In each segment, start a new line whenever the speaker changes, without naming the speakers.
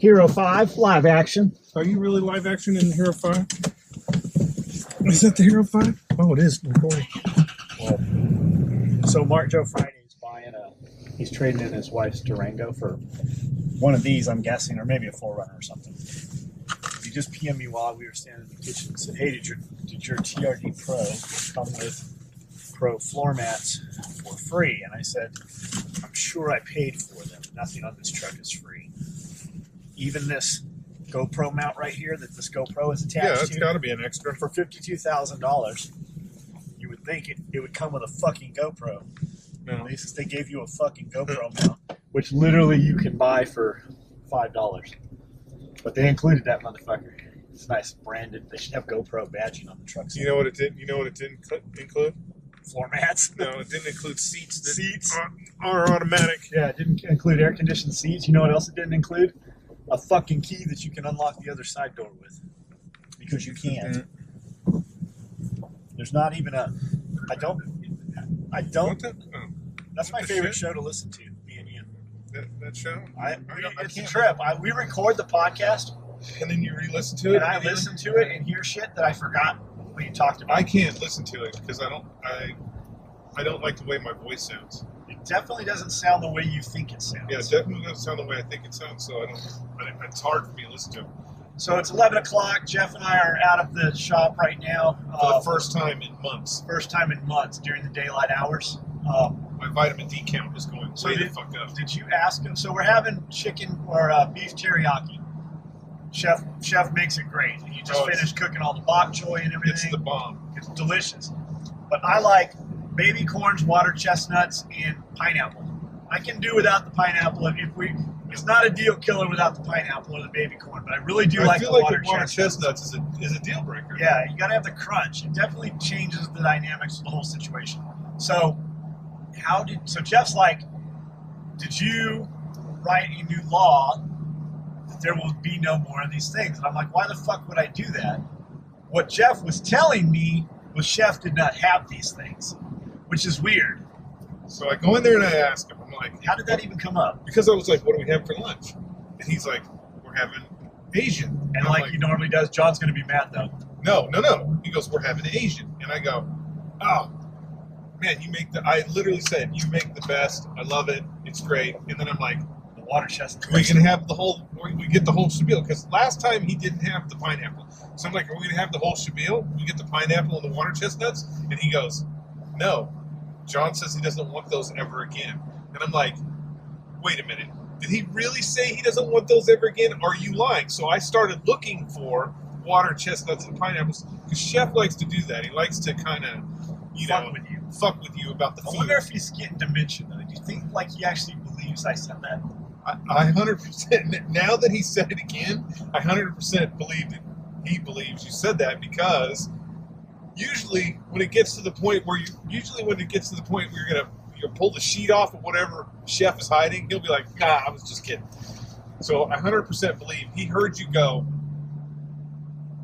Hero 5 live action.
Are you really live action in Hero 5? Is that the Hero 5? Oh, it is. Recording.
So Mark Joe Friday is buying he's trading in his wife's Durango for one of these, I'm guessing, or maybe a 4Runner or something. He just PM'd me while we were standing in the kitchen and said, hey, did your TRD Pro come with Pro floor mats for free? And I said, I'm sure I paid for them. Nothing on this truck is free. Even this GoPro mount right here that this GoPro is attached to.
Yeah, it's got to be an extra.
For $52,000, you would think it would come with a fucking GoPro.
No.
They gave you a fucking GoPro mount, which literally you can buy for $5. But they included that motherfucker. It's nice, branded. They should have GoPro badging on the trucks.
You know what it did? You know what it didn't include?
Floor mats.
No, it didn't include seats.
Seats
are automatic.
Yeah, it didn't include air conditioned seats. You know what else it didn't include? A fucking key that you can unlock the other side door with, because you can't. There's not even a. I don't. That's my favorite show to listen to. Me and you.
That show.
It's a trip. We record the podcast,
and then you re-listen to it.
And I listen to it and hear shit that I forgot what you talked about.
I can't listen to it because I don't like the way my voice sounds.
It definitely doesn't sound the way you think it sounds.
Yeah, it definitely doesn't sound the way I think it sounds. So it's hard for me to listen to.
So it's 11 o'clock. Jeff and I are out of the shop right now.
For the first time in months.
First time in months during the daylight hours.
My vitamin D count is going way the fuck up.
Did you ask him? So we're having chicken or beef teriyaki. Chef makes it great. He just finished cooking all the bok choy and everything.
It's the bomb.
It's delicious. But I like baby corns, water chestnuts, and pineapple. I can do without the pineapple it's not a deal killer without the pineapple or the baby corn, but I really do like the water
chestnuts is a deal breaker.
Yeah, you gotta have the crunch. It definitely changes the dynamics of the whole situation. So Jeff's like, did you write a new law that there will be no more of these things? And I'm like, why the fuck would I do that? What Jeff was telling me was Chef did not have these things, which is weird.
So I go in there and I ask him, I'm like,
how did that even come up?
Because I was like, what do we have for lunch? And he's like, we're having Asian.
And like he normally does, John's going to be mad though.
No. He goes, we're having Asian. And I go, oh, man, I literally said, you make the best. I love it. It's great. And then I'm like,
the water chestnut.
We can have we get the whole spiel. Because last time he didn't have the pineapple. So I'm like, are we going to have the whole spiel? We get the pineapple and the water chestnuts? And he goes, no. John says he doesn't want those ever again. And I'm like, wait a minute. Did he really say he doesn't want those ever again? Are you lying? So I started looking for water chestnuts and pineapples. Because Chef likes to do that. He likes to kind of, fuck with you about the food.
I wonder if he's getting dementia, though. Do you think like he actually believes I said that?
I 100%. Now that he said it again, I 100% believe that he believes you said that, because usually when it gets to the point where you're gonna pull the sheet off of whatever Chef is hiding, he'll be like, nah, I was just kidding. So I 100% believe he heard you go,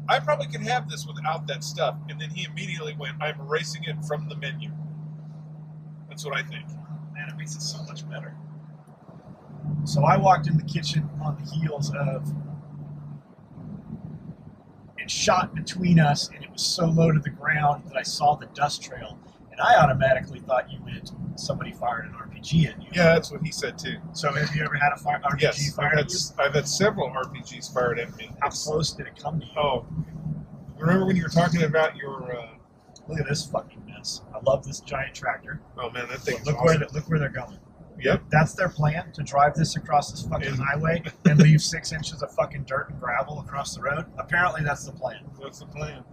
I probably could have this without that stuff. And then he immediately went, I'm erasing it from the menu. That's what I think.
Man, it makes it so much better. So I walked in the kitchen on the heels of it shot between us, and it was so low to the ground that I saw the dust trail. And I automatically thought you meant somebody fired an RPG at you.
Yeah, that's what he said too.
So have you ever had a RPG fired at you?
I've had several RPGs fired at me.
How close did it come to you?
Oh, remember when you were talking about your...
Look at this fucking mess. I love this giant tractor.
Oh man, that thing is
awesome. Look where they're going.
Yep.
That's their plan, to drive this across this fucking highway and leave 6 inches of fucking dirt and gravel across the road. Apparently that's the plan.
That's the plan.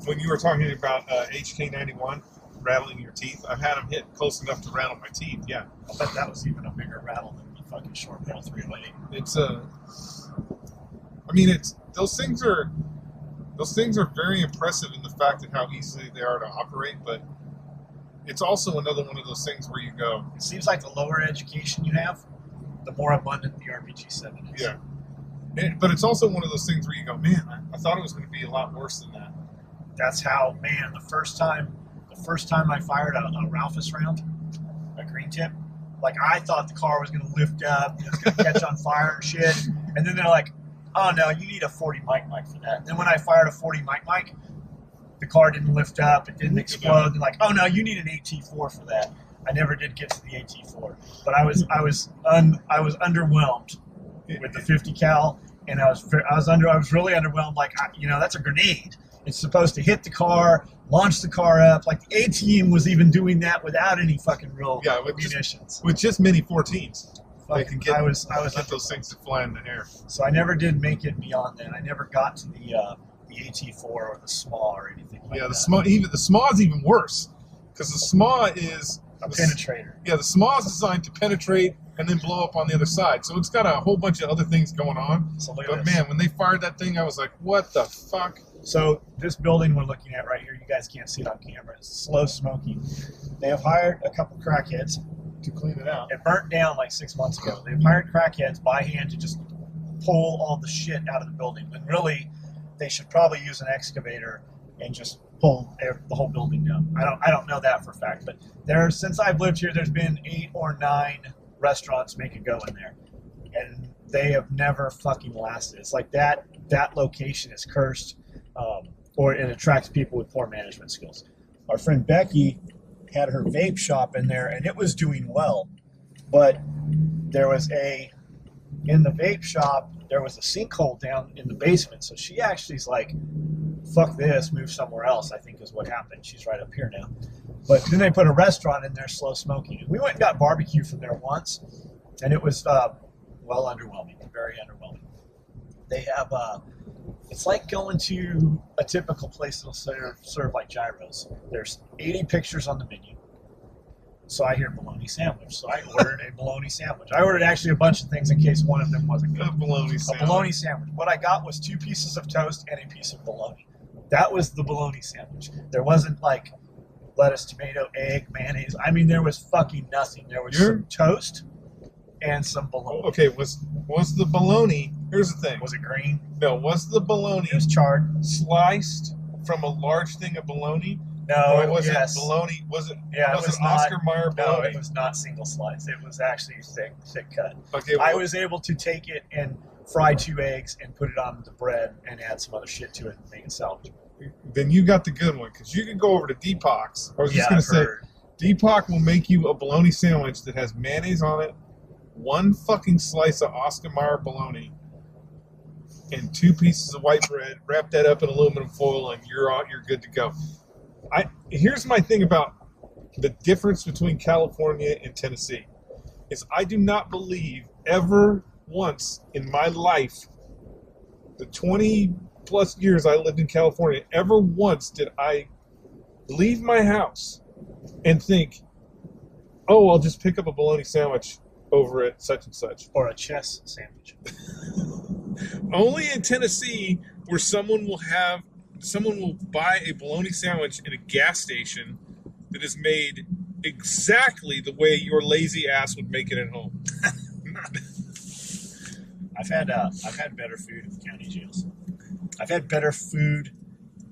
When you were talking about HK91 rattling your teeth, I've had them hit close enough to rattle my teeth, yeah.
I bet that was even a bigger rattle than the fucking short barrel 308.
Those things are very impressive in the fact of how easily they are to operate, but it's also another one of those things where you go...
It seems like the lower education you have, the more abundant the RPG-7 is.
Yeah. But it's also one of those things where you go, man, I thought it was going to be a lot worse than that.
That's how, man, the first time I fired a Ralphus round, a green tip, Like, I thought the car was going to lift up, it was going to catch on fire and shit. And then they're like, oh no, you need a 40 mic for that. And then when I fired a 40 mic, the car didn't lift up, it didn't explode. They're like, oh no, you need an AT4 for that. I never did get to the AT4, but I was underwhelmed with the 50 cal, and I was really underwhelmed. Like, that's a grenade. It's supposed to hit the car, launch the car up. Like, the A-Team was even doing that without any fucking real munitions.
With just mini 14s. They can get,
I was
get those things to fly in the air.
So I never did make it beyond that. I never got to the AT4 or the SMAW or anything like that.
Yeah, the SMAW is even worse, because the SMAW is
a penetrator.
Yeah, the SMAW is designed to penetrate and then blow up on the other side. So it's got a whole bunch of other things going on.
So look at
but
this.
Man, when they fired that thing, I was like, what the fuck?
So this building we're looking at right here, you guys can't see it on camera. It's slow smoking. They have hired a couple crackheads
To clean it out.
It burnt down like 6 months ago. They've hired crackheads by hand to just pull all the shit out of the building. When really, they should probably use an excavator and just pull the whole building down. I don't know that for a fact, but since I've lived here, there's been 8 or 9 restaurants make a go in there, and they have never fucking lasted. It's like that location is cursed, or it attracts people with poor management skills. Our friend Becky had her vape shop in there, and it was doing well, but there was in the vape shop, there was a sinkhole down in the basement, so she actually is like, fuck this, move somewhere else, I think is what happened. She's right up here now. But then they put a restaurant in there, slow smoking. We went and got barbecue from there once, and it was, well, underwhelming, very underwhelming. They have, it's like going to a typical place that'll serve like gyros. There's 80 pictures on the menu. So I hear bologna sandwich. So I ordered a bologna sandwich. I ordered actually a bunch of things in case one of them wasn't good.
A bologna sandwich.
What I got was 2 pieces of toast and a piece of bologna. That was the bologna sandwich. There wasn't like lettuce, tomato, egg, mayonnaise. I mean, there was fucking nothing. There was some toast and some bologna.
Okay, was the bologna, here's the thing.
Was it green?
No, was the bologna
It was charred.
sliced from a large thing of bologna?
No,
or was
it
bologna? Was it?
Yeah,
was
it was
it Oscar Mayer bologna?
No, it was not single slice. It was actually thick cut.
Okay,
I was able to take it and fry 2 eggs and put it on the bread and add some other shit to it and make it salvageable.
Then you got the good one, because you can go over to Deepak's. I was just going to say,
heard.
Deepak will make you a bologna sandwich that has mayonnaise on it, 1 fucking slice of Oscar Mayer bologna, and 2 pieces of white bread. Wrap that up in aluminum foil, and you're good to go. Here's my thing about the difference between California and Tennessee is I do not believe ever once in my life, the 20 plus years I lived in California, ever once did I leave my house and think, oh, I'll just pick up a bologna sandwich over at such and such.
Or a chess sandwich.
Only in Tennessee where someone will buy a bologna sandwich at a gas station that is made exactly the way your lazy ass would make it at home.
I've had better food in county jails. I've had better food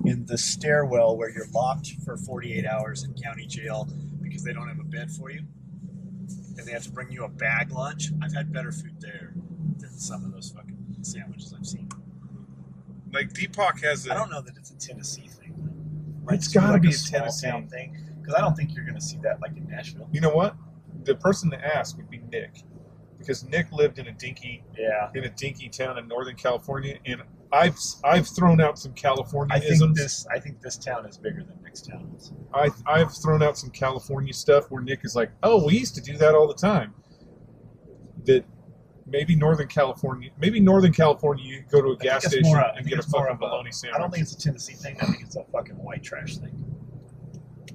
in the stairwell where you're locked for 48 hours in county jail because they don't have a bed for you, and they have to bring you a bag lunch. I've had better food there than some of those fucking sandwiches I've seen.
Like Deepak has
I don't know that it's a Tennessee thing.
It's got to be a
small
Tennessee
town thing, because I don't think you're going to see that like in Nashville.
You know what? The person to ask would be Nick, because Nick lived in a dinky town in Northern California, and I've thrown out some California-isms.
I think this town is bigger than Nick's town is.
I've thrown out some California stuff where Nick is like, oh, we used to do that all the time. That maybe Northern California, you go to a gas station and get a fucking bologna sandwich.
I don't think it's a Tennessee thing. I think it's a fucking white trash thing.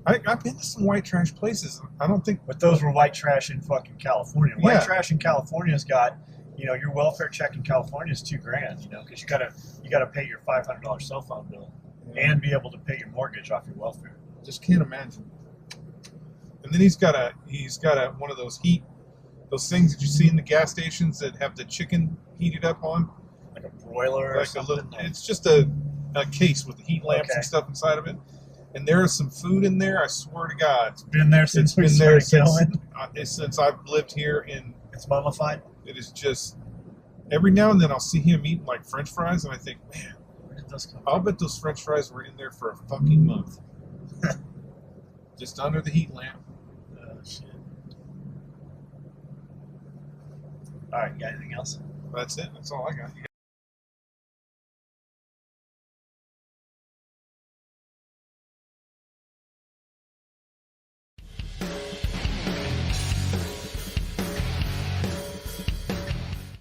I've been to some white trash places. I don't think...
But those were white trash in fucking California. White trash in California's got, your welfare check in California is $2,000, because you gotta pay your $500 cell phone bill and be able to pay your mortgage off your welfare.
Just can't imagine. And then he's got one of those things that you see in the gas stations that have the chicken heated up on,
like a broiler or something.
It's just a case with the heat lamps and stuff inside of it. and there is some food in there. I swear to God,
Been there since
it's
we
been there
started
since,
going.
since I've lived here, and
It's mummified.
it is just every now and then I'll see him eating like French fries, and I think, man,
Where did those come
I'll
from?
bet those French fries were in there for a fucking month, just under the heat lamp.
Shit. All right, you got anything else?
That's it. That's all I got.